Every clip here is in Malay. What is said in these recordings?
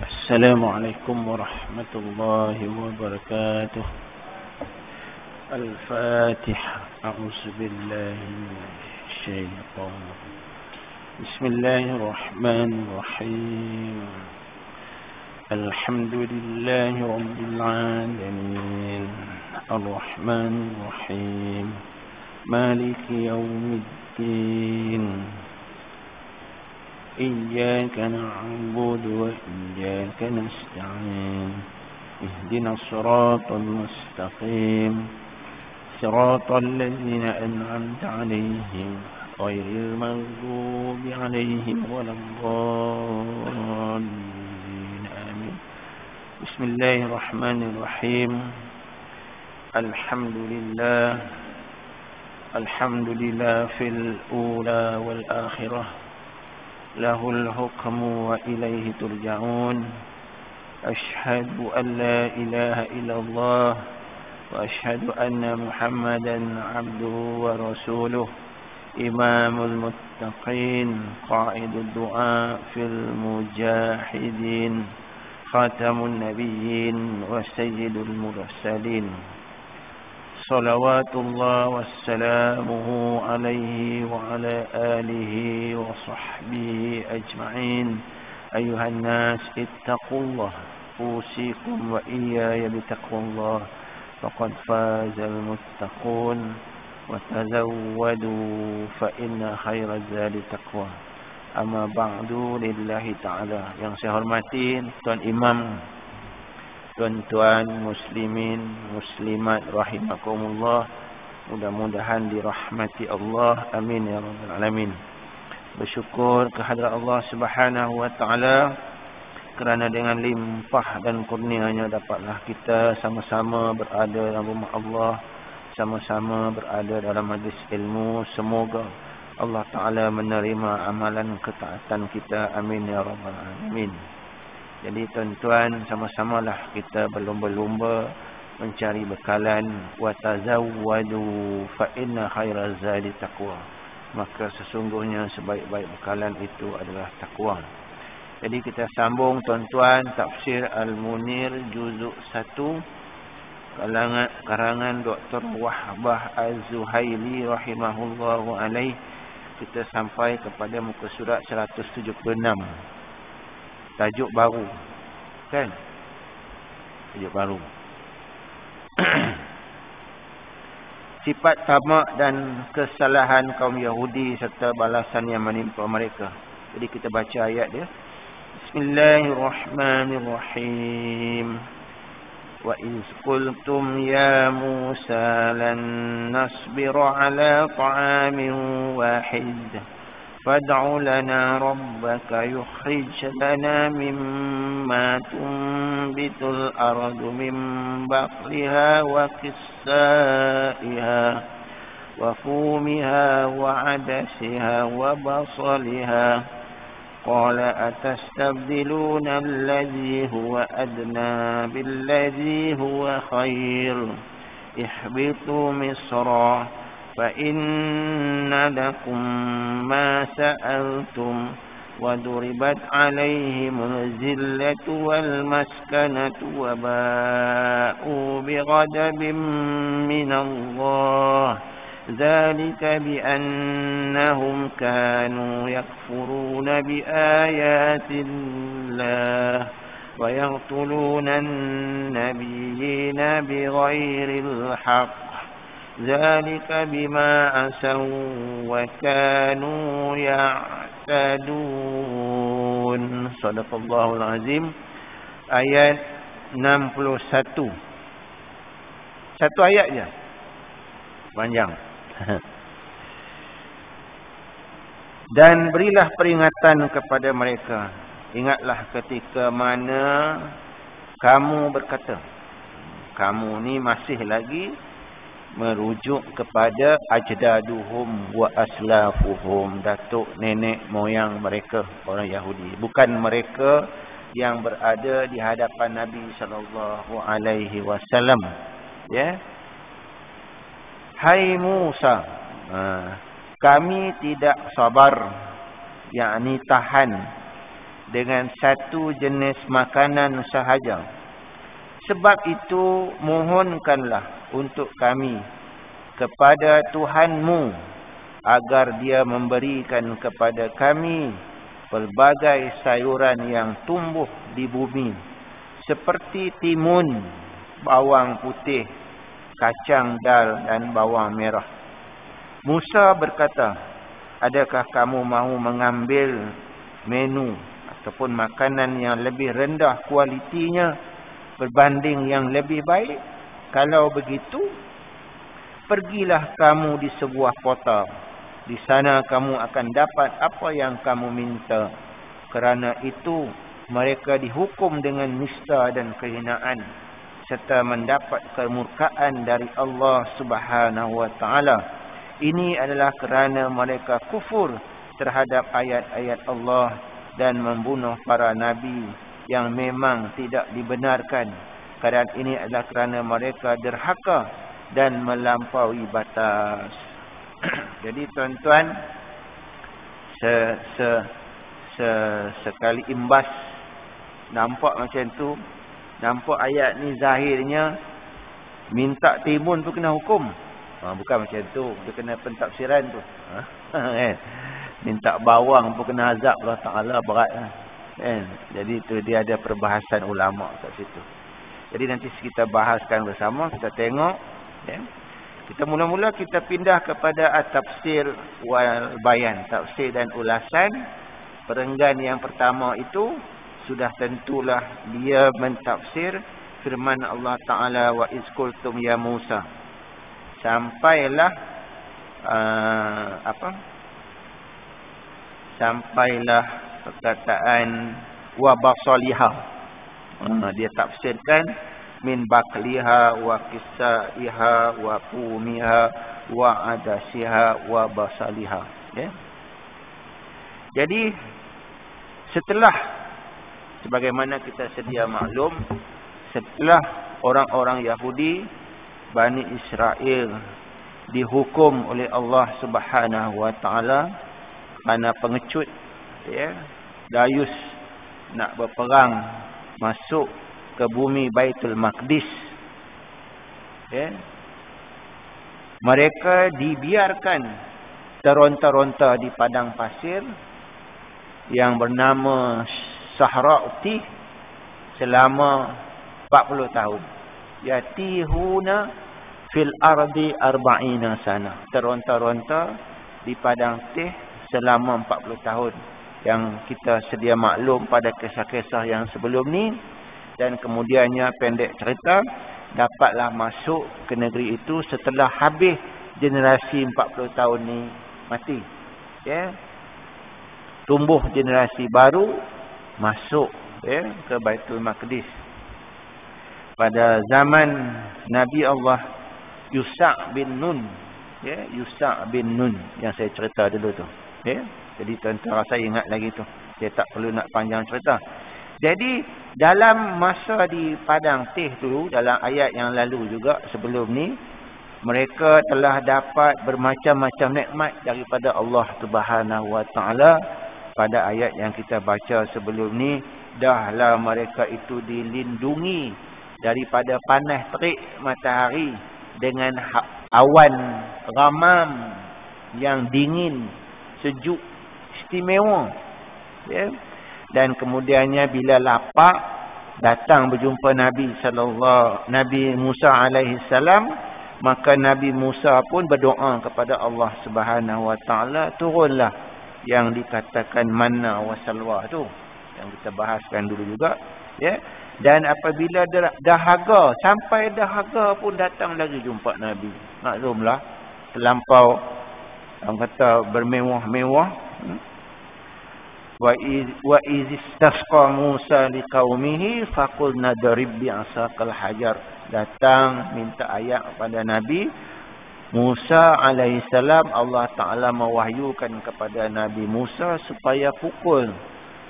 السلام عليكم ورحمة الله وبركاته. الفاتحة. أعوذ بالله من الشيطان. بسم الله الرحمن الرحيم. الحمد لله رب العالمين الرحمن الرحيم مالك يوم الدين. إياك نعبد وإياك نستعين. اهدنا الصراط المستقيم صراط الذين أنعمت عليهم غير المغضوب عليهم ولا الضالين. آمين. بسم الله الرحمن الرحيم. الحمد لله في الأولى والآخرة. له الحكم وإليه ترجعون. أشهد أن لا إله إلا الله وأشهد أن محمدا عبده ورسوله. إمام المتقين قائد الدعاء في المجاهدين. خاتم النبيين وسيد المرسلين. صلوات الله وسلامه عليه وعلى آله وصحبه أجمعين. أيها الناس اتقوا الله. أوصيكم وإياي بتقوى الله فقد فاز المتقون. وتزودوا فإن خير الزاد تقوى. أما بعد لله تعالى. Yang saya hormati Tuan Imam, tuan-tuan muslimin, muslimat rahimakumullah, mudah-mudahan dirahmati Allah, amin ya rabbal alamin. Bersyukur kehadrat Allah Subhanahu wa taala kerana dengan limpah dan kurnianya dapatlah kita sama-sama berada dalam rumah Allah, sama-sama berada dalam majlis ilmu. Semoga Allah taala menerima amalan ketaatan kita, amin ya rabbal alamin. Jadi tuan-tuan, sama-samalah kita berlumba-lumba mencari bekalan. Wa tazawwadu fa inna khairaz zadi taqwa. Maka sesungguhnya sebaik-baik bekalan itu adalah takwa. Jadi kita sambung tuan-tuan tafsir Al-Munir juzuk 1 karangan Dr. Wahbah Az-Zuhaili rahimahullahu alaih. Kita sampai kepada muka surat 176. Tajuk baru, kan? Tajuk baru. Sifat tamak dan kesalahan kaum Yahudi serta balasan yang menimpa mereka. Jadi kita baca ayat dia. Bismillahirrahmanirrahim. Wa iz qultum ya Musa lan nasbira ala ta'amin wahid. فادع لنا ربك يخرج لنا مما تنبت الأرض من بقلها وقثائها وفومها وعدسها وبصلها قال أتستبدلون الذي هو أدنى بالذي هو خير اهبطوا مصرا فإن لكم ما سألتم وضربت عليهم الذلة والمسكنة وباءوا بغضب من الله ذلك بأنهم كانوا يكفرون بآيات الله ويقتلون النبيين بغير الحق ذلك بما عصوا وكانوا يعتدون. Sadaqallahul azim. Ayat 61. Satu ayat je. Panjang. Dan berilah peringatan kepada mereka. Ingatlah ketika mana kamu berkata. Kamu ni masih lagi merujuk kepada ajdaduhum wa aslafuhum, datuk nenek moyang mereka, orang Yahudi. Bukan mereka yang berada di hadapan Nabi sallallahu alaihi wasallam. Ya. Hai Musa, kami tidak sabar, yakni tahan dengan satu jenis makanan sahaja. Sebab itu mohonkanlah untuk kami kepada Tuhanmu agar Dia memberikan kepada kami pelbagai sayuran yang tumbuh di bumi seperti timun, bawang putih, kacang dal dan bawang merah. Musa berkata, adakah kamu mahu mengambil menu ataupun makanan yang lebih rendah kualitinya berbanding yang lebih baik? Kalau begitu, pergilah kamu di sebuah kota. Di sana kamu akan dapat apa yang kamu minta. Kerana itu, mereka dihukum dengan nista dan kehinaan serta mendapat kemurkaan dari Allah Subhanahu wa taala. Ini adalah kerana mereka kufur terhadap ayat-ayat Allah dan membunuh para nabi yang memang tidak dibenarkan. Keadaan ini adalah kerana mereka derhaka dan melampaui batas. Jadi tuan-tuan, sekali imbas nampak macam tu, nampak ayat ni zahirnya minta timun pun kena hukum. Bukan macam tu, dia kena pentafsiran tu. Minta bawang pun kena azab Allah Ta'ala, berat kan? Jadi tu dia ada perbahasan ulama kat situ. Jadi nanti kita bahaskan bersama, kita tengok. Kita mula-mula kita pindah kepada at-tafsir wal bayan, tafsir dan ulasan. Perenggan yang pertama itu sudah tentulah dia mentafsir firman Allah Ta'ala, wa iz qultum ya Musa. Sampailah sampailah perkataan wa basaliha. Dia tafsirkan min bakliha wa kisaiha wa pumiha wa adasiha wa basaliha. Jadi setelah, sebagaimana kita sedia maklum, setelah orang-orang Yahudi Bani Israel dihukum oleh Allah Subhanahu wa taala kerana pengecut, Dayus nak berperang masuk ke bumi Baitul Maqdis. Mereka dibiarkan teronta-ronta di padang pasir yang bernama Sahra Uqtih selama 40 tahun. Yatihuna fil ardi arba'ina sana. Teronta-ronta di padang tih selama 40 tahun. Yang kita sedia maklum pada kisah-kisah yang sebelum ni. Dan kemudiannya pendek cerita, dapatlah masuk ke negeri itu setelah habis generasi 40 tahun ni mati. Tumbuh generasi baru masuk ke Baitul Maqdis. Pada zaman Nabi Allah Yusha' bin Nun, Yusha' bin Nun yang saya cerita dulu tu. Jadi tuan-tuan rasa ingat lagi tu. Saya tak perlu nak panjang cerita. Jadi dalam masa di padang tih dulu, dalam ayat yang lalu juga sebelum ni, mereka telah dapat bermacam-macam nikmat daripada Allah Subhanahu wa taala. Pada ayat yang kita baca sebelum ni, dahlah mereka itu dilindungi daripada panas terik matahari dengan awan ramam yang dingin, sejuk, istimewa. Dan kemudiannya bila lapar, datang berjumpa Nabi Musa alaihi salam, maka Nabi Musa pun berdoa kepada Allah Subhanahu wa taala, turunlah yang dikatakan manna wa salwa tu yang kita bahaskan dulu juga. Dan apabila dahaga, sampai dahaga pun datang lagi jumpa Nabi. Maklumlah terlampau orang kata bermewah-mewah. Wa iz istasqa Musa liqaumihi faqulna darib bi'asakal hajar. Datang minta ayat kepada Nabi Musa alaihissalam. Allah Ta'ala mewahyukan kepada Nabi Musa supaya pukul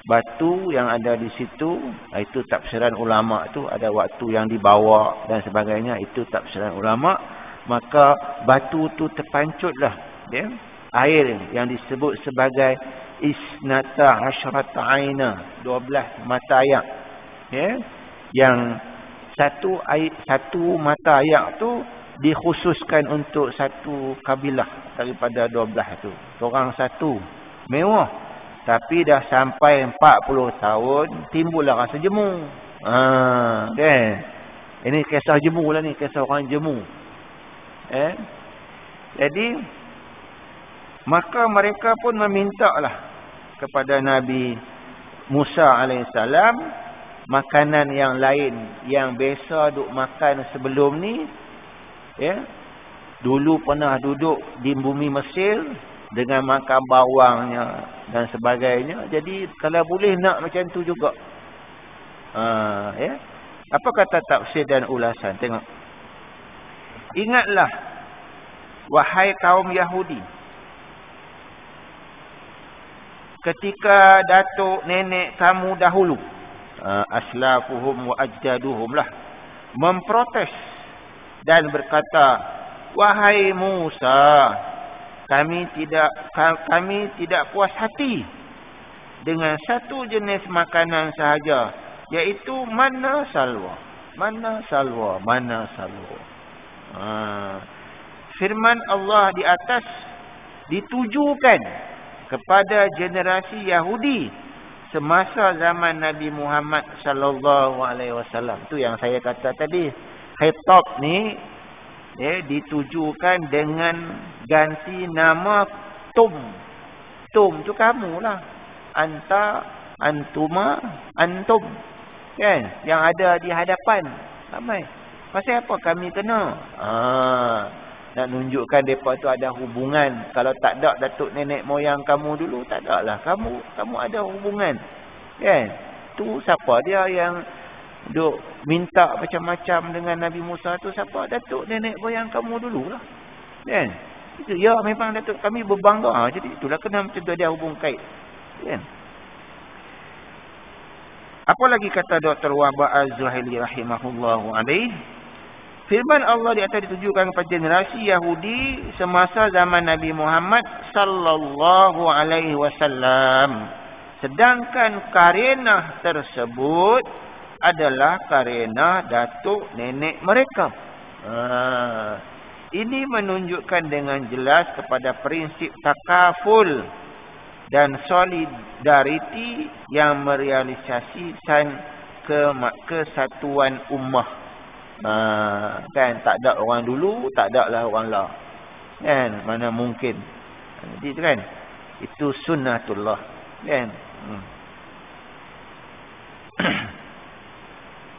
batu yang ada di situ. Itu tafsiran ulama tu, ada waktu yang dibawa dan sebagainya, itu tafsiran ulama. Maka batu tu terpancutlah air yang disebut sebagai isnata asyrata aina, 12 mata ayak. Ya. Yang satu mata ayak tu dikhususkan untuk satu kabilah daripada 12 tu. Orang satu. Mewah. Tapi dah sampai 40 tahun timbullah rasa jemu. Kan? Ini kisah jemu lah ni, kisah orang jemu. Jadi maka mereka pun memintalah kepada Nabi Musa alaihissalam makanan yang lain yang biasa duk makan sebelum ni. Dulu pernah duduk di bumi Mesir dengan makan bawangnya dan sebagainya. Jadi kalau boleh nak macam tu juga. Apa kata tafsir dan ulasan? Tengok. Ingatlah wahai kaum Yahudi, ketika datuk nenek kamu dahulu, aslafuhum wa ajdaduhum lah, memprotes dan berkata, wahai Musa, kami tidak puas hati dengan satu jenis makanan sahaja, iaitu manna salwa. Firman Allah di atas ditujukan kepada generasi Yahudi semasa zaman Nabi Muhammad sallallahu alaihi wasallam. Tu yang saya kata tadi. Khitab ni ditujukan dengan ganti nama tum. Tum tu kamulah. Anta, antuma, antum. Kan? Yang ada di hadapan ramai. Pasal apa kami kena? Nak nunjukkan mereka tu ada hubungan. Kalau tak ada datuk nenek moyang kamu dulu, tak ada lah. Kamu ada hubungan. Kan? Tu siapa dia yang duk minta macam-macam dengan Nabi Musa tu? Siapa? Datuk nenek moyang kamu dulu lah. Kan? Itu, ya memang datuk kami berbangga. Jadi itulah kena macam tu, dia hubung kait. Kan? Apa lagi kata Dr. Wahbah Az-Zuhaili rahimahullahu alaih? Firman Allah di atas ditujukan kepada generasi Yahudi semasa zaman Nabi Muhammad sallallahu alaihi wasallam. Sedangkan karenah tersebut adalah karenah datuk nenek mereka. Ini menunjukkan dengan jelas kepada prinsip takaful dan solidariti yang merealisasikan kesatuan ummah. Kan tak ada orang dulu, tak ada lah orang lah. Kan mana mungkin. Jadi tu kan, itu sunnatullah. Kan?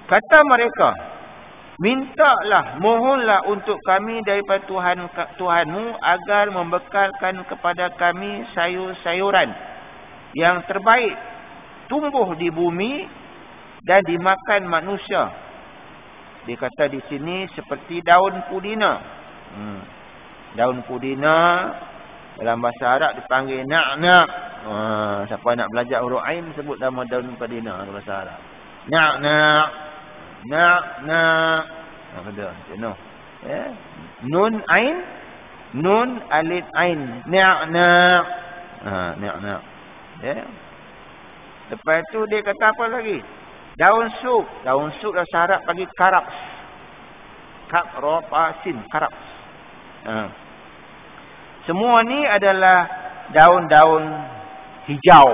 Kata mereka, mintalah, mohonlah untuk kami daripada Tuhanmu agar membekalkan kepada kami sayur-sayuran yang terbaik tumbuh di bumi dan dimakan manusia. Dia kata di sini seperti daun pudina. Daun pudina dalam bahasa Arab dipanggil na'na'. Siapa nak belajar huruf ain sebut nama daun pudina dalam bahasa Arab. Na'na'. Ada. Nun ain, nun alif ain. Na'na'. Na'na'. Lepas tu dia kata apa lagi? Daun sup bahasa Arab panggil karaps. Karopasin, karaps. Semua ni adalah daun-daun hijau.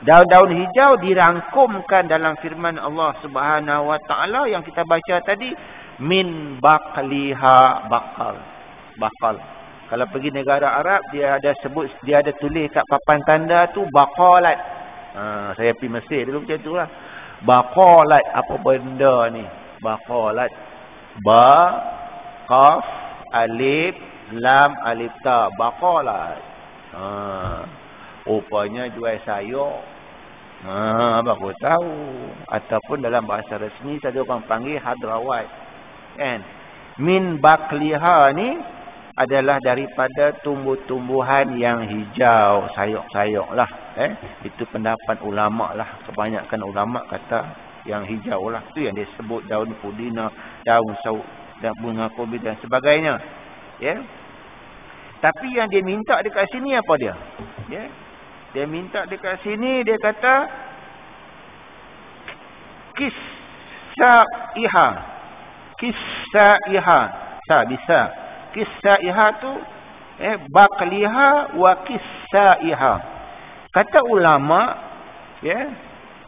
Daun-daun hijau dirangkumkan dalam firman Allah Subhanahu wa taala yang kita baca tadi, min baqliha, bakal. Kalau pergi negara Arab dia ada tulis kat papan tanda tu baqalat. Saya pergi Mesir dulu macam tu lah. Baqalat, apa benda ni? Baqalat. Ba, qaf, alif, lam, alif, ta. Baqalat. Rupanya jual sayur. Baru tahu. Ataupun dalam bahasa resmi ada orang panggil hadrawat. Kan? Min baqliha ni adalah daripada tumbuh-tumbuhan yang hijau, sayur-sayur lah. Itu pendapat ulama lah. Kebanyakan ulama kata yang hijau lah. Itu yang disebut daun pudina, daun sauk, dan bunga kopi dan sebagainya. Tapi yang dia minta dekat sini apa dia? Dia minta dekat sini, dia kata kisaiha. Kisaiha. Bisa. Kisaiha tu baqliha wa kisaiha. Kata ulama,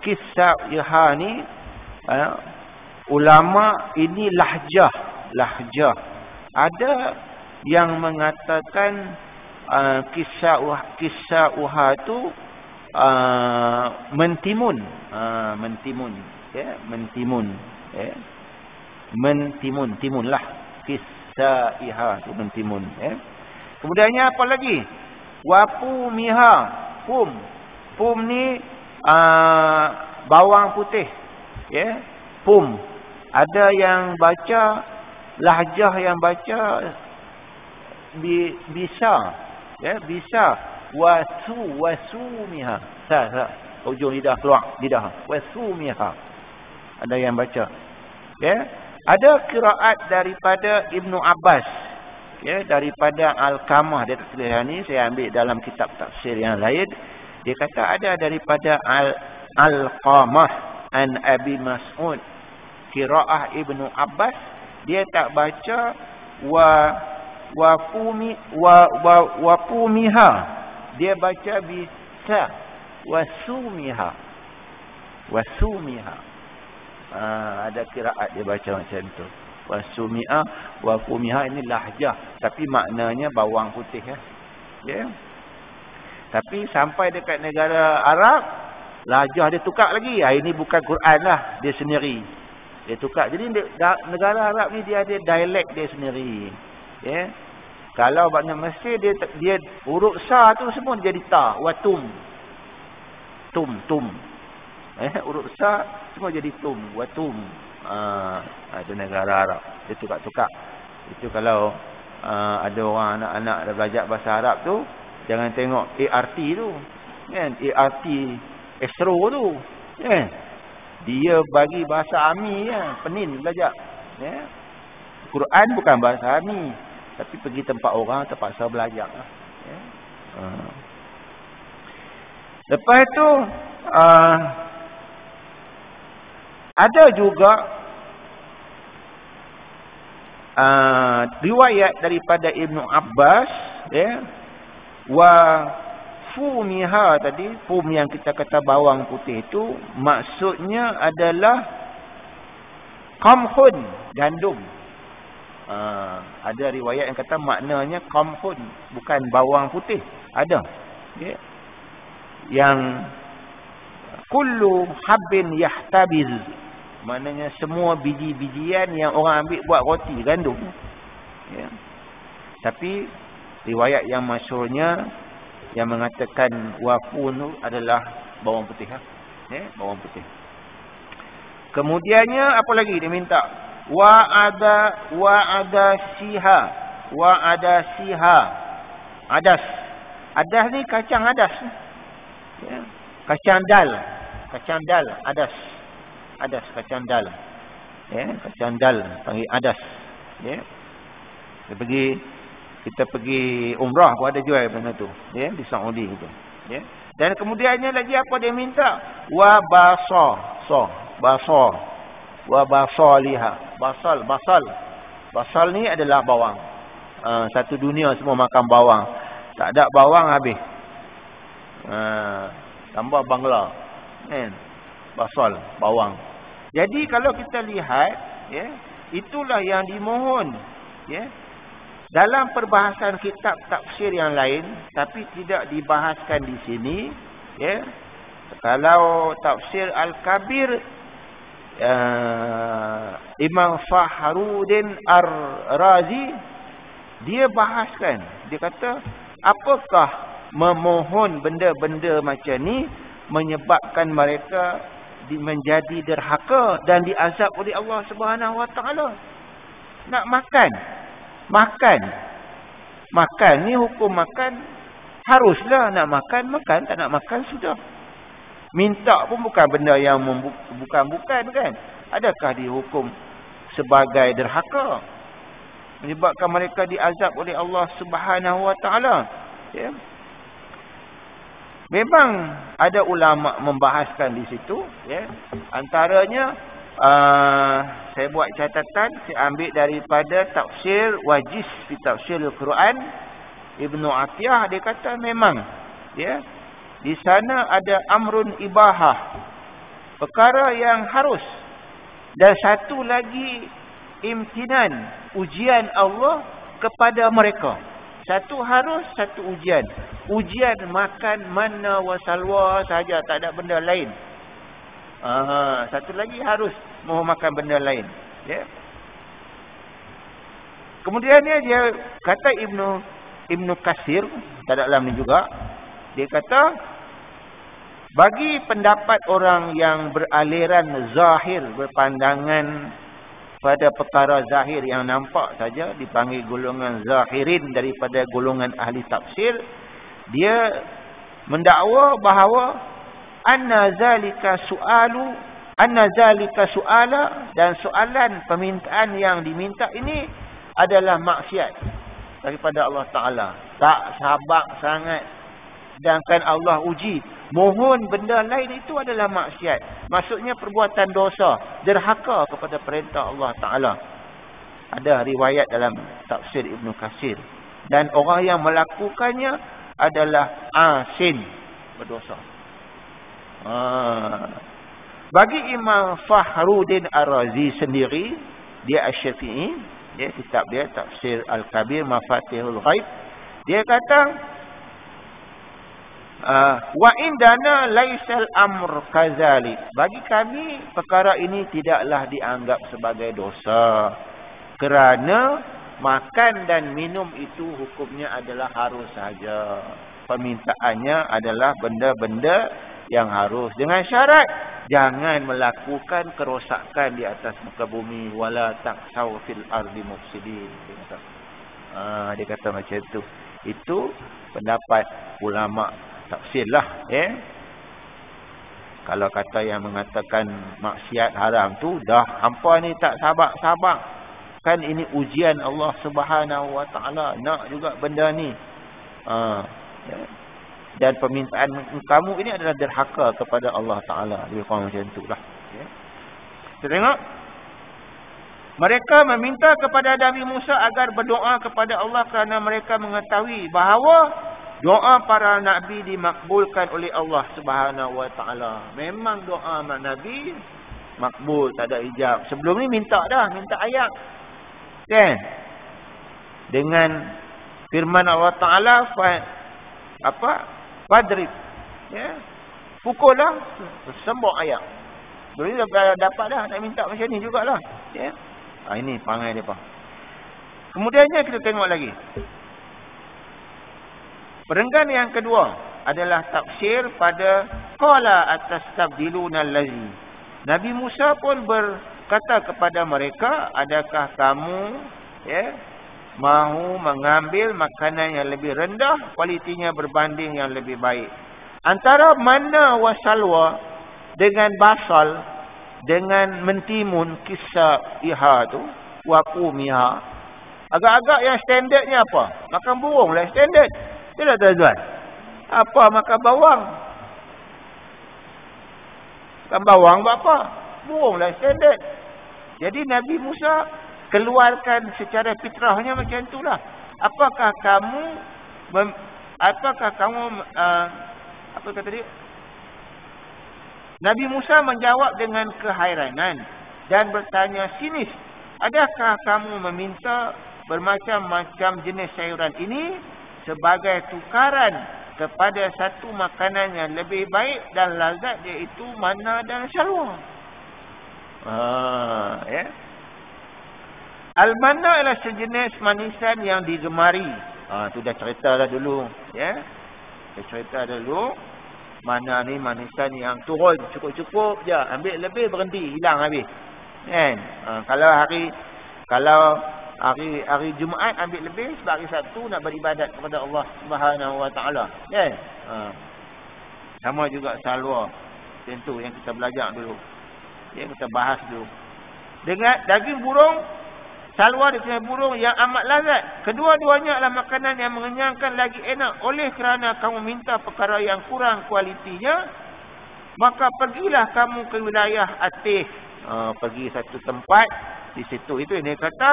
kisaiha ni ulama ini lahjah. Ada yang mengatakan kisauha tu mentimun. Mentimun. Timunlah. Kisaiha tu mentimun. Kemudiannya apa lagi? Wapumiha. Pum ni bawang putih. Pum. Ada yang baca, lahjah yang baca bisa. Bisa. Wasumiha. Ujung lidah keluar. Lidah. Wasumiha. Ada yang baca. Ada qiraat daripada Ibnu Abbas. Daripada Al-Qamah. Dia tak tulis ni. Saya ambil dalam kitab tafsir yang lain. Dia kata ada daripada Al-Qamah an Abi Mas'ud. Qiraah Ibnu Abbas. Dia tak baca wapumiha. Dia baca bisa. Wasumiha. Ada qiraat dia baca macam tu. Wapumiha ini lahjah, tapi maknanya bawang putih. Tapi sampai dekat negara Arab, lahjah dia tukar lagi. Ini bukan Quran lah, dia sendiri. Dia tukar. Jadi negara Arab ni dia ada dialek dia sendiri. Kalau banyak Mesir dia huruf sa tu semua jadi ta, watum. Tum. Huruf sa semua jadi tum, watum. Itu negara Arab. Dia tukar-tukar. Itu kalau ada orang anak-anak dah belajar bahasa Arab tu, jangan tengok ART tu. ART Astro tu. Dia bagi bahasa Ami penin belajar. Quran bukan bahasa Ami, tapi pergi tempat orang terpaksa belajar. Lepas itu ada juga riwayat daripada Ibnu Abbas, wa fumiha tadi, fum yang kita kata bawang putih itu maksudnya adalah qamhun, gandum. Ada riwayat yang kata maknanya qamhun, bukan bawang putih. Ada. Yang kullu habbin yahtabiz, maknanya semua biji-bijian yang orang ambil buat roti, gandum. Tapi riwayat yang masyhurnya yang mengatakan wafun adalah bawang putih. Bawang putih. Kemudiannya apa lagi dia minta? Wa ada siha. Adas ni kacang adas. Kacang dal, adas. Kacang dal. Kacang dal panggil adas. Kita pergi umrah pun ada jual benda tu, di Saudi tu. Dan kemudiannya lagi apa dia minta? Wa basaliha. Basal ni adalah bawang. Satu dunia semua makan bawang. Tak ada bawang habis. Tambah Bangla. Basal, bawang. Jadi kalau kita lihat, itulah yang dimohon. Dalam perbahasan kitab tafsir yang lain, tapi tidak dibahaskan di sini. Kalau tafsir Al-Kabir, Imam Fakhruddin Ar-Razi, dia bahaskan. Dia kata, apakah memohon benda-benda macam ni menyebabkan mereka menjadi derhaka dan diazab oleh Allah Subhanahu Wa Taala? Nak makan ni hukum makan, haruslah nak makan, tak nak makan sudah. Minta pun bukan benda yang bukan kan. Adakah dihukum sebagai derhaka, menyebabkan mereka diazab oleh Allah Subhanahu Wa Taala? Memang ada ulama membahaskan di situ, ya. Antaranya saya buat catatan, saya ambil daripada tafsir Wajiz di tafsir Al-Quran, Ibnu Atiyah, dia kata memang, ya, di sana ada amrun ibahah, perkara yang harus, dan satu lagi imtinan, ujian Allah kepada mereka. Satu harus, satu ujian. Ujian makan manna wa salwa saja, tak ada benda lain. Satu lagi harus mau makan benda lain, ya. Kemudian dia kata Ibnu Katsir dalam ni juga, dia kata bagi pendapat orang yang beraliran zahir, berpandangan pada perkara zahir yang nampak saja, dipanggil golongan zahirin daripada golongan ahli tafsir, dia mendakwa bahawa anna zalika su'ala, dan soalan permintaan yang diminta ini adalah maksiat daripada Allah Ta'ala. Tak sabar sangat, sedangkan Allah uji, mohon benda lain, itu adalah maksiat. Maksudnya perbuatan dosa, derhaka kepada perintah Allah Ta'ala. Ada riwayat dalam tafsir Ibnu Katsir. Dan orang yang melakukannya adalah asin, berdosa. Bagi Imam Fakhruddin Ar-Razi sendiri, dia Asy-Syafi'i, dia kitab dia Tafsir Al-Kabir Mafatihul Ghaib, dia kata wa indana laisal amr kadzalik, bagi kami perkara ini tidaklah dianggap sebagai dosa, kerana makan dan minum itu hukumnya adalah harus saja. Permintaannya adalah benda-benda yang harus, dengan syarat jangan melakukan kerosakan di atas muka bumi, wala taqsaw fil ardi mufsidin. Dia kata macam tu. Itu pendapat ulama tafsir lah, ya. Kalau kata yang mengatakan maksiat haram tu, dah hampa ni tak sabar-sabar. Kan ini ujian Allah Subhanahu Wa Taala, nak juga benda ni. Ya. Dan permintaan kamu ini adalah derhaka kepada Allah Ta'ala. Dia kata macam tu lah, ya. Kita tengok, mereka meminta kepada Nabi Musa agar berdoa kepada Allah kerana mereka mengetahui bahawa doa para Nabi dimakbulkan oleh Allah Subhanahu Wa Ta'ala. Memang doa Nabi makbul, tak ada ijab. Sebelum ni minta ayat, kan? Dengan firman Allah Ta'ala, Fadrib, ya, pukul lah, sembok ayat. Boleh dapat dah, nak minta macam ni jugalah, ya. Ini perangai dia, Pak. Kemudiannya kita tengok lagi. Perenggan yang kedua adalah tafsir pada qala atastabdiluna allazi. Nabi Musa pun berkata kepada mereka, adakah kamu, ya, mahu mengambil makanan yang lebih rendah, kualitinya berbanding yang lebih baik. Antara manna wa salwa dengan basal, dengan mentimun, kisah iha tu, waqumiha, agak-agak yang standardnya apa? Makan burung lah standard. Tidak tuan-tuan. Apa makan bawang? Makan bawang buat apa? Burung lah standard. Jadi Nabi Musa keluarkan secara fitrahnya macam itulah. Apakah kamu apa kata dia? Nabi Musa menjawab dengan kehairanan dan bertanya sinis, adakah kamu meminta bermacam-macam jenis sayuran ini sebagai tukaran kepada satu makanan yang lebih baik dan lazat, iaitu manna dan salwa? Ya. Al-manna adalah sejenis manisan yang digemari. Tu dah cerita dah dulu, ya. Dah cerita dulu. Mana ni manisan yang turun cukup-cukup je, ambil lebih berhenti, hilang habis. Kan? Kalau hari Jumaat ambil lebih, sebab hari Sabtu nak beribadat kepada Allah Subhanahu Wa Taala. Kan? Sama juga salwa. Tentu yang kita belajar dulu. Yang kita bahas dulu. Dengan daging burung salwa daripada burung yang amat lazat. Kedua-duanya adalah makanan yang mengenyangkan lagi enak. Oleh kerana kamu minta perkara yang kurang kualitinya, maka pergilah kamu ke wilayah Atih. Pergi satu tempat di situ. Itu ini kata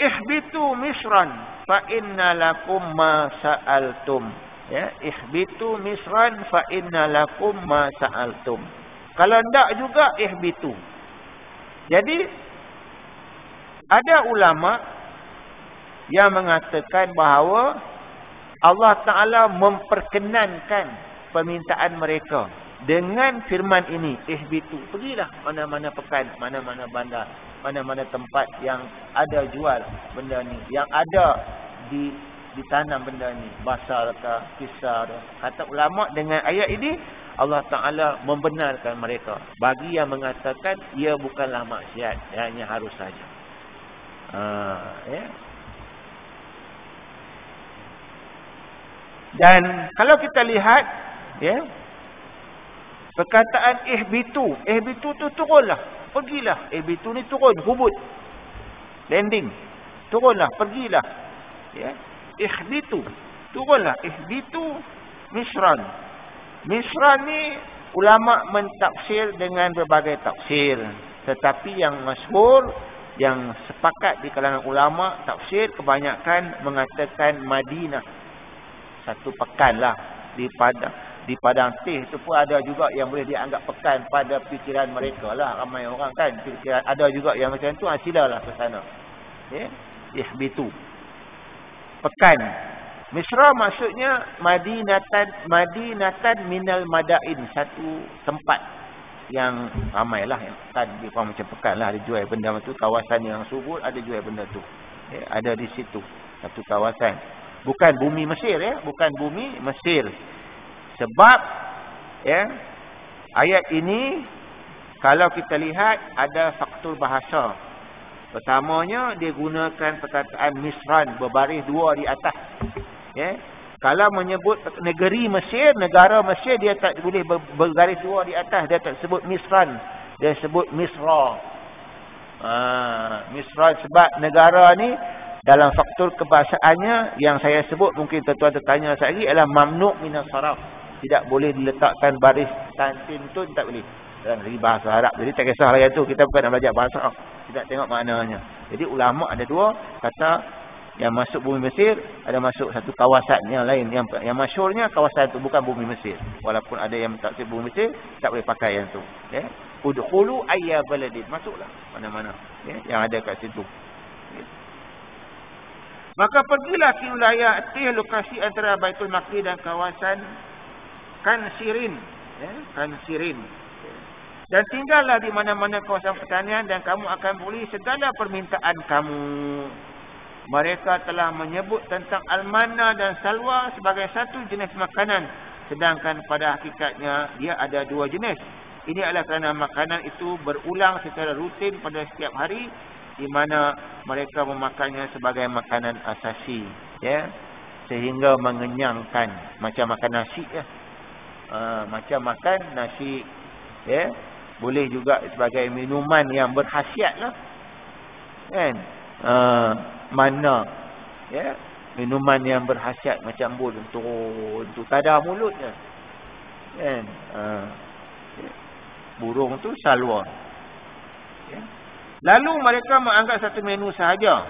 ihbitu misran fa inna lakum ma sa'altum. Ya, ihbitu misran fa inna lakum ma sa'altum. Kalau tidak juga ihbitu. Jadi ada ulama yang mengatakan bahawa Allah Ta'ala memperkenankan permintaan mereka dengan firman ini, ihbitu, pergilah mana-mana pekan, mana-mana bandar, mana-mana tempat yang ada jual benda ni, yang ada ditanam benda ni, basal ke, kisar. Kata ulama dengan ayat ini Allah Ta'ala membenarkan mereka. Bagi yang mengatakan ia bukanlah maksiat, hanya harus saja. Ya. Dan kalau kita lihat, ya, perkataan ihbitu tu turunlah, pergilah. Ihbitu ni turun, hubut, landing, turunlah, pergilah. Ya, ihbitu, turunlah. Ihbitu misran. Misran ni ulama mentafsir dengan berbagai tafsir, tetapi yang masyhur, yang sepakat di kalangan ulama tafsir kebanyakan mengatakan Madinah. Satu pekan lah di Padang Teh itu pun ada juga yang boleh dianggap pekan pada fikiran mereka lah. Ramai orang kan fikiran, ada juga yang macam tu, silalah ke sana. Ya, ihbitu, pekan. Misra maksudnya Madinatan minal madain, satu tempat yang ramai lah, yang kan dia macam pekan lah, ada jual benda tu, kawasan yang subur ada jual benda tu. Ya, ada di situ satu kawasan. Bukan bumi Mesir, ya, bukan bumi Mesir. Sebab ya, ayat ini kalau kita lihat ada faktor bahasa. Pertamanya dia gunakan perkataan misran, berbaris dua di atas. Ya. Kalau menyebut negeri Mesir, negara Mesir, dia tak boleh bergaris dua di atas, dia tak sebut misran, dia sebut misra. Misran sebab negara ni dalam faktor kebahasaannya yang saya sebut, mungkin tuan-tuan tertanya sekali, adalah mamnu' minas saraf. Tidak boleh diletakkan baris tantin tu, tak boleh dalam segi bahasa Arab. Jadi tak kisahlah yang tu, kita bukan nak belajar bahasa Arab, tidak tengok maknanya. Jadi ulama ada dua kata. Yang masuk bumi Mesir, ada masuk satu kawasan yang lain. Yang masyhurnya kawasan itu, bukan bumi Mesir. Walaupun ada yang tak sebut bumi Mesir, tak boleh pakai yang tu. Ya. Udkhulu ayya baladin, masuklah mana-mana, ya, yang ada kat situ. Ya. Maka pergilah ke wilayah Atih, lokasi antara Baitul Maqdis dan kawasan Kansirin. Ya, Kansirin. Dan tinggallah di mana-mana kawasan pertanian, dan kamu akan boleh segala permintaan kamu. Mereka telah menyebut tentang almana dan salwa sebagai satu jenis makanan, sedangkan pada hakikatnya dia ada dua jenis. Ini adalah kerana makanan itu berulang secara rutin pada setiap hari, di mana mereka memakannya sebagai makanan asasi, ya, sehingga mengenyangkan, macam makan nasi, ya. Macam makan nasi, ya. Boleh juga sebagai minuman yang berkhasiat lah, kan. Mana, ya, minuman yang berkhasiat macam bul untuk kadar mulutnya, kan. Burung tu salwa, ya. Lalu mereka menganggap satu menu sahaja.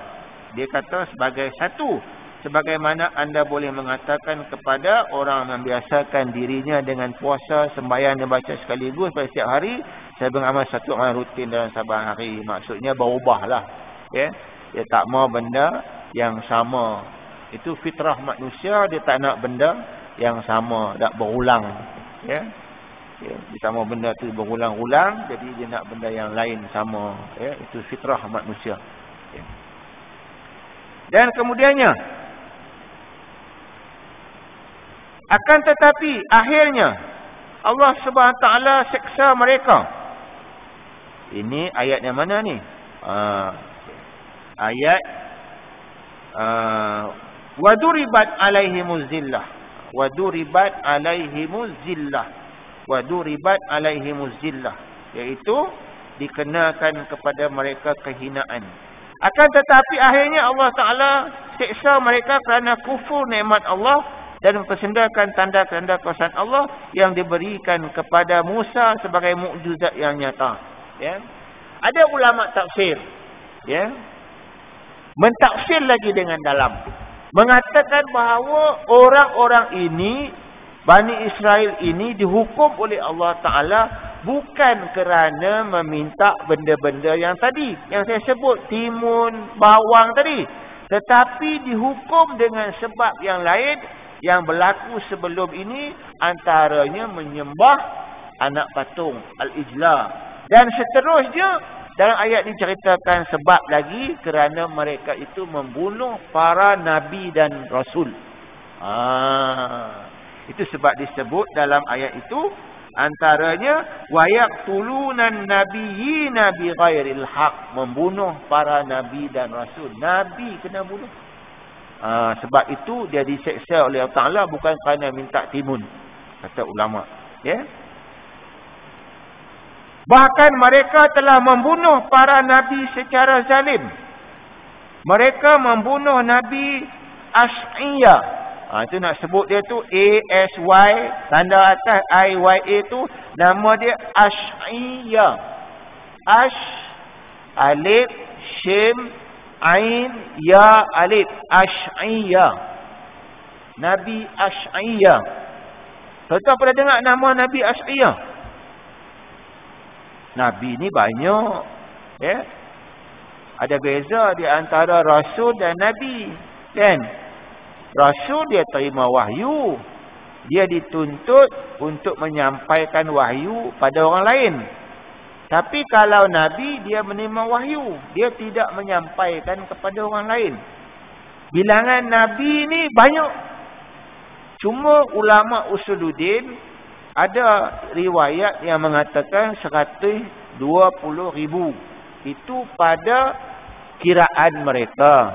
Dia kata sebagai satu, sebagaimana anda boleh mengatakan kepada orang membiasakan dirinya dengan puasa, sembahyang dan baca sekaligus pada setiap hari, saya beramal satu amalan rutin dalam saban hari. Maksudnya berubahlah, ya. Dia tak mau benda yang sama. Itu fitrah manusia, dia tak nak benda yang sama, tak berulang, ya. Dia tak mau benda tu berulang-ulang, jadi dia nak benda yang lain sama, ya. Itu fitrah manusia, ya. Dan kemudiannya, akan tetapi akhirnya Allah Subhanahu Taala seksa mereka. Ini ayat yang mana ni? Ayat waduribat alaihimuz zillah, waduribat alaihimuz zillah, waduribat alaihimuz zillah, iaitu dikenakan kepada mereka kehinaan. Akan tetapi akhirnya Allah Ta'ala seksa mereka kerana kufur nikmat Allah dan mempersendakan tanda-tanda kuasaan Allah yang diberikan kepada Musa sebagai mukjizat yang nyata. Ya. Ada ulama tafsir, ya, mentafsir lagi dengan dalam, mengatakan bahawa orang-orang ini, Bani Israel ini dihukum oleh Allah Ta'ala bukan kerana meminta benda-benda yang tadi, yang saya sebut, timun, bawang tadi. Tetapi dihukum dengan sebab yang lain yang berlaku sebelum ini, antaranya menyembah anak patung, al-ijlah. Dan seterusnya, dalam ayat diceritakan sebab lagi kerana mereka itu membunuh para nabi dan rasul. Itu sebab disebut dalam ayat itu, antaranya wayaqtulunan nabiyina bighairil haq, membunuh para nabi dan rasul. Nabi kena bunuh. Sebab itu dia diseksa oleh Allah Ta'ala bukan kerana minta timun, kata ulama, ya. Bahkan mereka telah membunuh para nabi secara zalim. Mereka membunuh Nabi Asy'iyah. Itu nak sebut dia tu A-S-Y, tanda atas I-Y-A tu, nama dia Asy'iyah. Ash, alif, shim, ain, ya, alif. Asy'iyah. Nabi Asy'iyah. Tuan-tuan pernah dengar nama Nabi Asy'iyah? Nabi ni banyak, ya. Ada beza di antara rasul dan nabi, kan? Rasul dia terima wahyu. Dia dituntut untuk menyampaikan wahyu pada orang lain. Tapi kalau nabi, dia menerima wahyu, dia tidak menyampaikan kepada orang lain. Bilangan nabi ni banyak. Cuma ulama usuluddin ada riwayat yang mengatakan 120,000. Itu pada kiraan mereka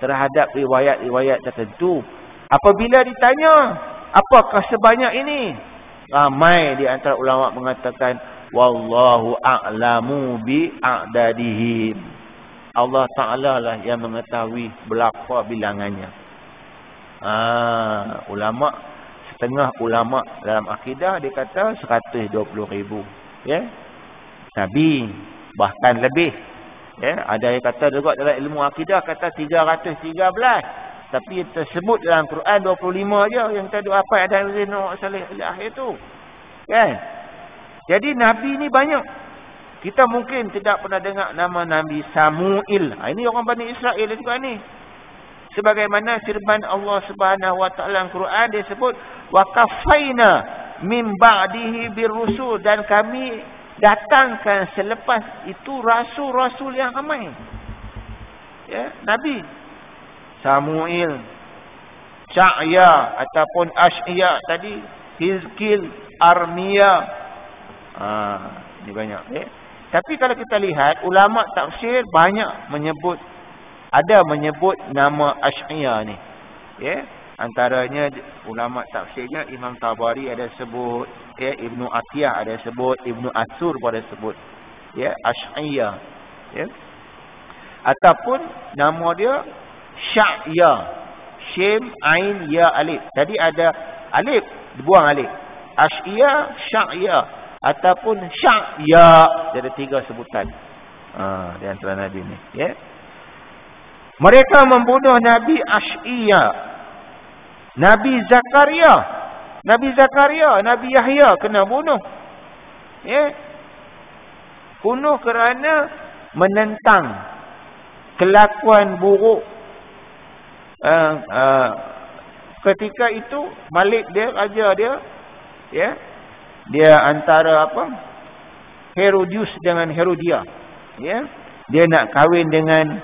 terhadap riwayat-riwayat tertentu. Apabila ditanya, apakah sebanyak ini? Ramai di antara ulama mengatakan, wallahu a'lamu bi'adadihim. Allah Ta'ala lah yang mengetahui berapa bilangannya. Ulama, setengah ulama dalam akidah dia kata 120,000. Ya? Nabi bahkan lebih. Ya, ada yang kata juga dalam ilmu akidah kata 313. Tapi tersebut dalam Quran 25 aja yang kita doa apa ada Nuh Saleh akhir tu. Kan? Jadi nabi ni banyak. Kita mungkin tidak pernah dengar nama Nabi Samuil. Ini orang Bani Israel juga ni. Sebagaimana firman Allah Subhanahu wa taala dalam Quran dia sebut wa kafaina min ba'dihi birrusul, dan kami datangkan selepas itu rasul-rasul yang ramai. Ya, Nabi Samuil, Sya'ya ataupun Asy'iyah tadi, Hizkil, Armia. Ini banyak, ya. Tapi kalau kita lihat ulama tafsir banyak menyebut, ada menyebut nama Asy'iyah ni. Ya, antaranya ulama tafsirnya Imam Tabari ada sebut, ya, Ibnu Atiyah ada sebut, Ibnu Atsur pun ada sebut, ya, Asy'iyah, ya. Ataupun nama dia Sya'ya, Shim, Ain, Ya, Alif. Tadi ada alif, dibuang alif. Asy'iyah, Sya'ya ataupun Sya'ya. Dia ada 3 sebutan di antara Nabi ni, ya. Mereka membunuh Nabi Asy'iyah, Nabi Zakaria, Nabi Yahya kena bunuh. Ya. Bunuh kerana menentang kelakuan buruk. Ketika itu Malik dia, raja dia, ya, dia antara apa? Herodius dengan Herodia. Ya. Dia nak kahwin dengan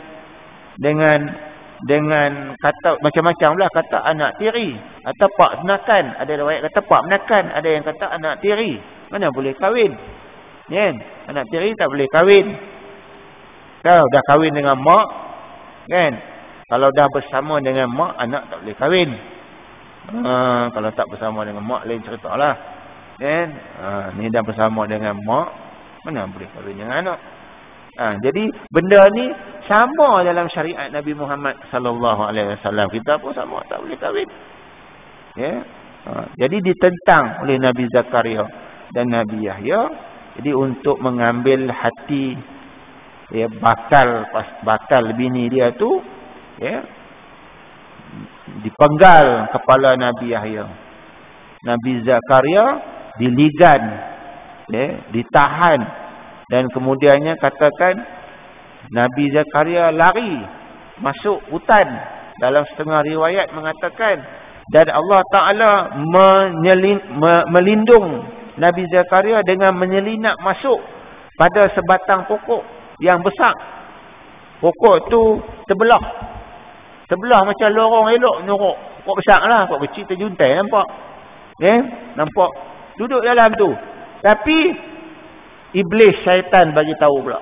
kata macam-macam lah, kata anak tiri atau pak menakan. Ada riwayat kata pak menakan, ada yang kata anak tiri. Mana boleh kahwin, kan? Anak tiri tak boleh kahwin. Kalau dah kahwin dengan mak, kan? Kalau dah bersama dengan mak, anak tak boleh kahwin. Kalau tak bersama dengan mak, lain cerita lah, kan? Ni dah bersama dengan mak, Mana boleh kahwin dengan anak? Jadi benda ni sama dalam syariat Nabi Muhammad sallallahu alaihi wasallam. Kita pun sama, tak boleh kahwin. Ya. Jadi ditentang oleh Nabi Zakaria dan Nabi Yahya. Jadi untuk mengambil hati bakal bini dia tu, dipenggal kepala Nabi Yahya. Nabi Zakaria diligan, ditahan, dan kemudiannya katakan Nabi Zakaria lari masuk hutan. Dalam setengah riwayat mengatakan, dan Allah Ta'ala melindung Nabi Zakaria dengan menyelinap masuk pada sebatang pokok yang besar. Pokok tu terbelah macam lorong elok norok. Pokok besar lah, pokok kecil terjuntai, nampak? Nampak? Duduk dalam tu. Tapi iblis syaitan bagi tahu pula,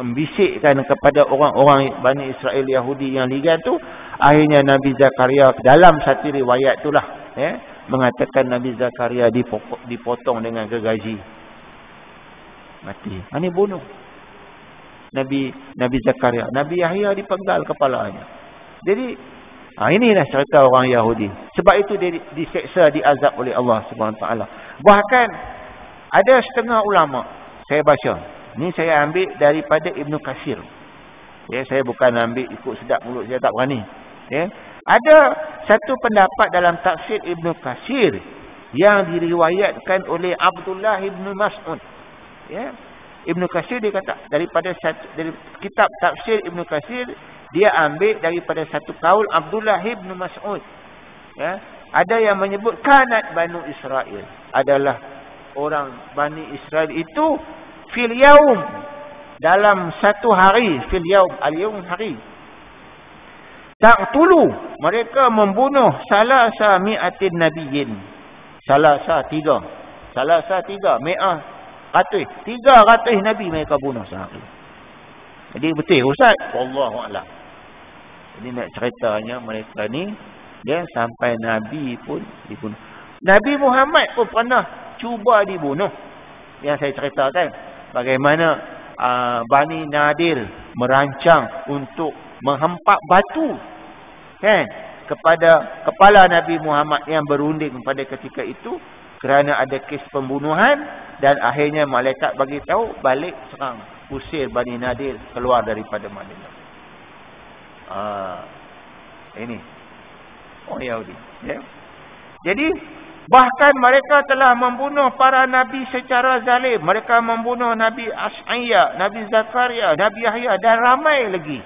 membisikkan kepada orang-orang Bani Israel Yahudi yang ligan tu. Akhirnya Nabi Zakaria dalam satu riwayat itulah mengatakan Nabi Zakaria dipotong dengan gergaji, mati. Ini bunuh Nabi Zakaria. Nabi Yahya dipenggal kepalanya. Jadi inilah cerita orang Yahudi. Sebab itu dia diseksa, diazab oleh Allah Subhanahu Wa Taala. Bahkan ada setengah ulama, saya baca, ni saya ambil daripada Ibnu Katsir. Saya bukan ambil ikut sedap mulut, saya tak berani. Ada satu pendapat dalam tafsir Ibnu Katsir yang diriwayatkan oleh Abdullah Ibn Mas'ud. Ibnu Katsir dia kata dari kitab tafsir Ibnu Katsir, dia ambil daripada satu kaul Abdullah Ibn Mas'ud. Ada yang menyebut kanat Banu Israel, adalah orang Bani Israel itu fil yaum, dalam satu hari, fil yaum, al-yaum hari, taqtulu, mereka membunuh salasa mi'atin nabiyyin, salasa tiga, mi'ah, 300 nabi mereka bunuh sehari. Jadi betul ustaz? Wallahu a'lam. Jadi nak ceritanya mereka ni sampai nabi pun dibunuh. Nabi Muhammad pun pernah cuba dibunuh. Yang saya ceritakan bagaimana Bani Nadir merancang untuk menghempak batu kepada kepala Nabi Muhammad yang berunding pada ketika itu, kerana ada kes pembunuhan. Dan akhirnya malaikat bagi tahu, balik serang, usir Bani Nadir keluar daripada Madinah. Ini orang Yahudi. Jadi bahkan mereka telah membunuh para nabi secara zalim. Mereka membunuh Nabi Ash'aya, Nabi Zakaria, Nabi Yahya, dan ramai lagi.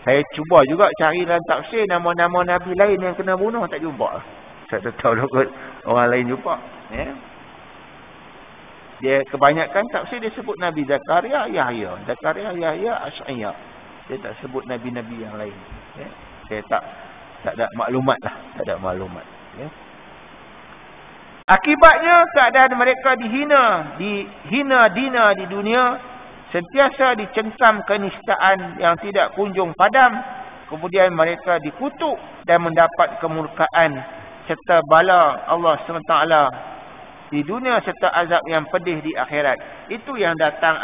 Saya cuba juga cari dalam tafsir nama-nama nabi lain yang kena bunuh, tak jumpa. Saya tak tahu kot orang lain jumpa. Dia kebanyakan tafsir dia sebut Nabi Zakaria, Yahya, Ash'aya. Dia tak sebut nabi-nabi yang lain. Saya tak ada maklumat lah, Akibatnya keadaan mereka dihina dina di dunia, sentiasa dicengkam kenistaan yang tidak kunjung padam. Kemudian mereka dikutuk dan mendapat kemurkaan serta bala Allah SWT di dunia, serta azab yang pedih di akhirat. Itu yang datang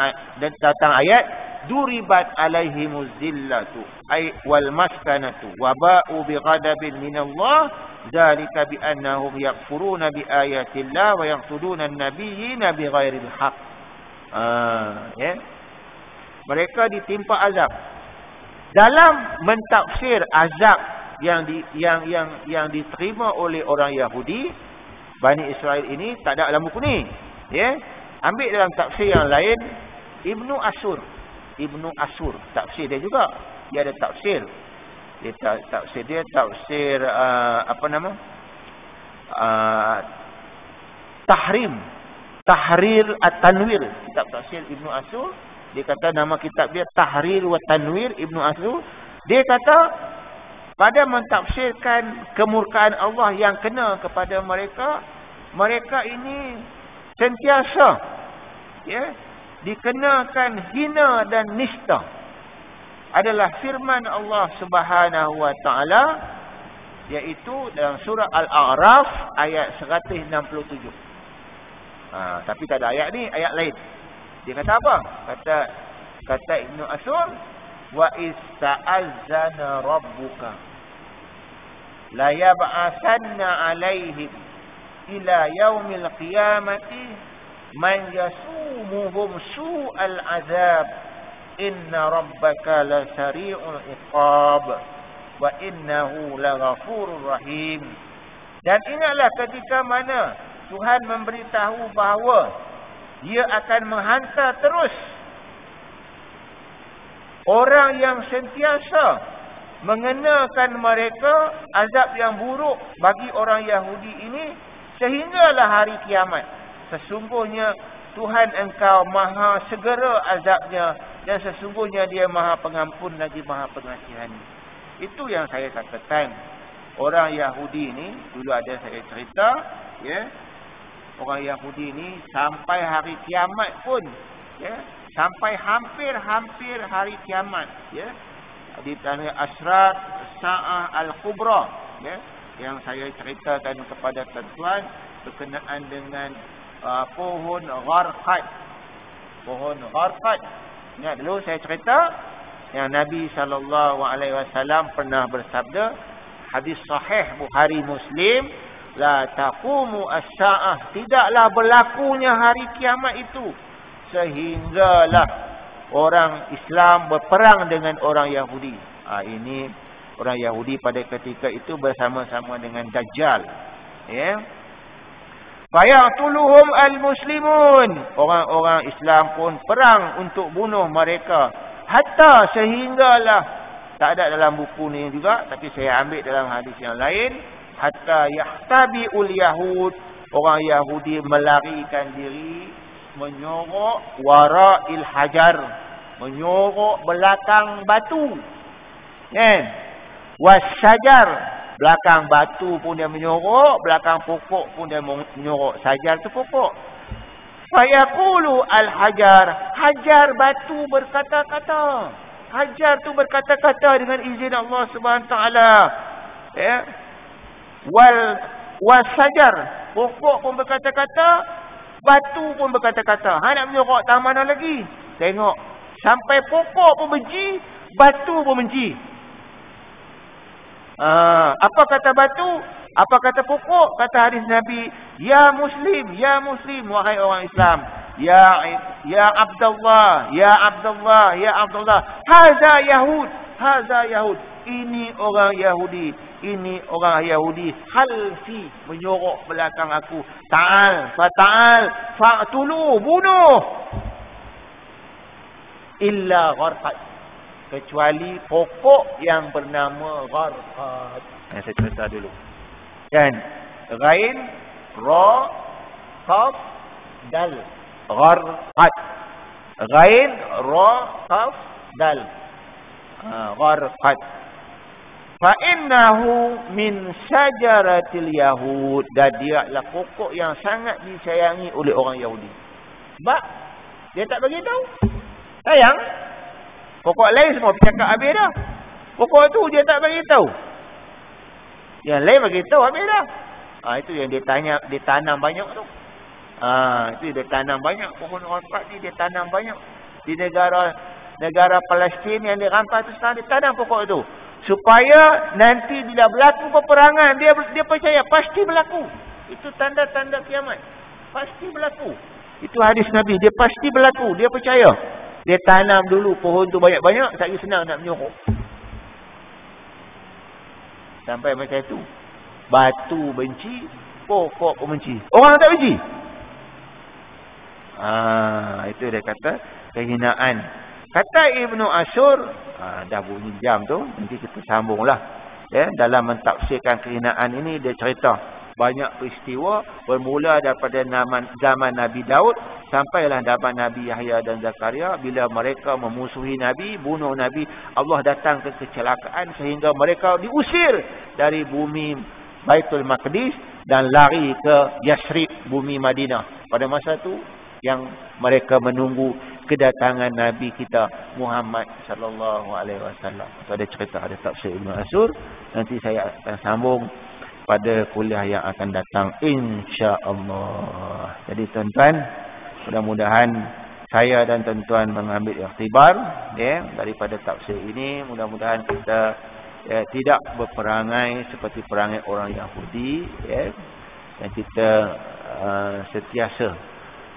ayat duribat alaihimuz zillatu ay wal maskanatu wa ba'u bighadabin minallah dzalika bi annahum yakfuruna bi ayatillah wa yaqtuluna an-nabiyyina bighairil haqq. Mereka ditimpa azab. Dalam mentafsir azab yang diterima oleh orang Yahudi Bani Israel ini, tak ada dalam buku ni. Ambil dalam tafsir yang lain, Ibnu Ashur tafsir dia juga. Dia ada tafsir. Tafsir Tahrir at-Tanwir, kitab tafsir Ibnu Ashur. Dia kata nama kitab dia Tahrir wa Tanwir Ibnu Ashur. Dia kata pada mentafsirkan kemurkaan Allah yang kena kepada mereka, mereka ini sentiasa dikenakan hina dan nista. Adalah firman Allah Subhanahu Wa Taala, iaitu dalam surah Al-A'raf ayat 167. Tapi tak ada ayat ni, ayat lain. Dia kata apa? Kata Ibnu Ashur, wa ista'azzana rabbuka la yab'atsanna 'alaihim ila yaumil qiyamati man yasumuhum su'al 'adzab inna rabbaka la sari'ul iqab wa innahu laghafurur rahim. Dan ingatlah ketika mana Tuhan memberitahu bahawa Dia akan menghantar terus orang yang sentiasa mengenakan mereka azab yang buruk bagi orang Yahudi ini sehinggalah hari kiamat. Sesungguhnya Tuhan engkau maha segera azabnya dan sesungguhnya Dia maha pengampun lagi maha pengasihan. Itu yang saya katakan. Orang Yahudi ini, dulu ada saya cerita, ya, orang Yahudi ini sampai hari kiamat pun, ya, sampai hampir hari kiamat, ya, di tanah Asrat Sa'ah Al-Kubra, ya, yang saya ceritakan kepada tuan-tuan berkenaan dengan pohon Gharqad. Pohon Gharqad. Ingat dulu saya cerita yang Nabi SAW pernah bersabda, hadis sahih Bukhari Muslim, la taqumu as-sa'ah, tidaklah berlakunya hari kiamat itu sehinggalah orang Islam berperang dengan orang Yahudi. Ini orang Yahudi pada ketika itu bersama-sama dengan Dajjal, ya. Fayaqtuluhum al-muslimun, orang-orang Islam pun perang untuk bunuh mereka, hatta sehinggalah, tak ada dalam buku ni juga tapi saya ambil dalam hadis yang lain, hatta yahtabiul yahud, orang Yahudi melarikan diri, menyorok wara'il hajar, menyorok belakang batu, kan, wasajar, belakang batu pun dia menyorok, belakang pokok pun dia menyorok. Sajar tu pokok. Fayaqulu al-hajar, hajar batu berkata-kata, hajar tu berkata-kata dengan izin Allah Subhanahu taala, ya. Wasajar, pokok pun berkata-kata, batu pun berkata-kata. Nak menyorok tak mana lagi. Tengok, sampai pokok pun benci, batu pun benci. Apa kata batu? Apa kata pokok? Kata hadis Nabi, ya muslim, wahai orang Islam, ya Abdullah, ya Abdullah, haza Yahud, ini orang Yahudi, halfi, menyorok belakang aku, ta'al, fa'tulu, bunuh, illa Gharqad, kecuali pokok yang bernama Gharqad. Saya cerita dulu. Dan ghain, ra, qaf, dal. Gharqad. Ghain, ra, qaf, dal. Gharqad. Fa innahu min syajaratil yahud, dan dia adalah pokok yang sangat disayangi oleh orang Yahudi. Sebab dia tak bagi tahu. Sayang. Pokok lain semua bercakap habis dah. Pokok tu dia tak bagi tahu. Yang lain bagi tahu habis dah. Itu yang dia tanam banyak tu. Itu dia tanam banyak. Pohon Gharqad ni dia tanam banyak. Di negara Palestin yang dirampas tu sekarang dia tanam pokok tu. Supaya nanti bila berlaku peperangan, dia percaya pasti berlaku. Itu tanda-tanda kiamat. Pasti berlaku. Itu hadis Nabi, dia pasti berlaku, dia percaya. Dia tanam dulu pohon tu banyak-banyak, tak senang nak menyorok. Sampai macam tu. Batu benci, pokok pun benci. Orang tak benci. Itu dia kata kehinaan. Kata Ibnu Ashur, dah bunyi jam tu, nanti kita sambunglah. Ya, dalam mentafsirkan kehinaan ini dia cerita banyak peristiwa bermula daripada zaman Nabi Daud sampailah zaman Nabi Yahya dan Zakaria. Bila mereka memusuhi Nabi, bunuh Nabi, Allah datang ke kecelakaan sehingga mereka diusir dari bumi Baitul Maqdis dan lari ke Yasrib, bumi Madinah. Pada masa tu yang mereka menunggu kedatangan Nabi kita Muhammad sallallahu alaihi wasallam. Itu ada cerita, ada tafsir Ibn Ashur. Nanti saya akan sambung pada kuliah yang akan datang insya-Allah. Jadi tuan-tuan, mudah-mudahan saya dan tuan-tuan mengambil iktibar daripada tafsir ini. Mudah-mudahan kita tidak berperangai seperti perangai orang Yahudi, dan kita sentiasa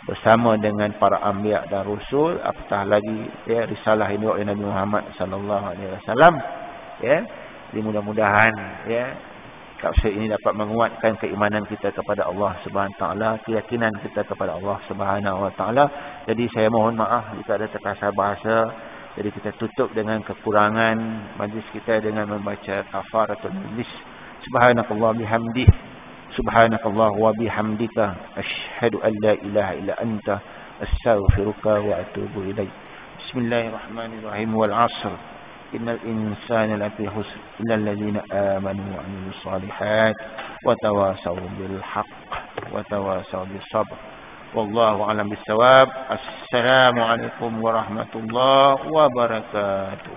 bersama dengan para anbiya dan rasul, apatah lagi risalah ini oleh Nabi Muhammad sallallahu alaihi wasallam. Jadi mudah-mudahan tafsir ini dapat menguatkan keimanan kita kepada Allah Subhanahu wa taala, keyakinan kita kepada Allah Subhanahu wa taala. Jadi saya mohon maaf jika ada terkasar bahasa. Jadi kita tutup dengan kekurangan majlis kita dengan membaca kafaratul majlis. Subhanakallah bihamdi, subhanakallah wa bihamdika, asyhadu an la ilaha illa anta, astaghfiruka wa atubu ilaik. Bismillahirrahmanirrahim. Wal 'ashr innal insana lafi khusr illa alladhina amanu wa 'amilus shalihat wa tawasaw bil haqq wa tawasaw bis sabr. Wallahu a'lam bissawab. Assalamu alaikum warahmatullahi wabarakatuh.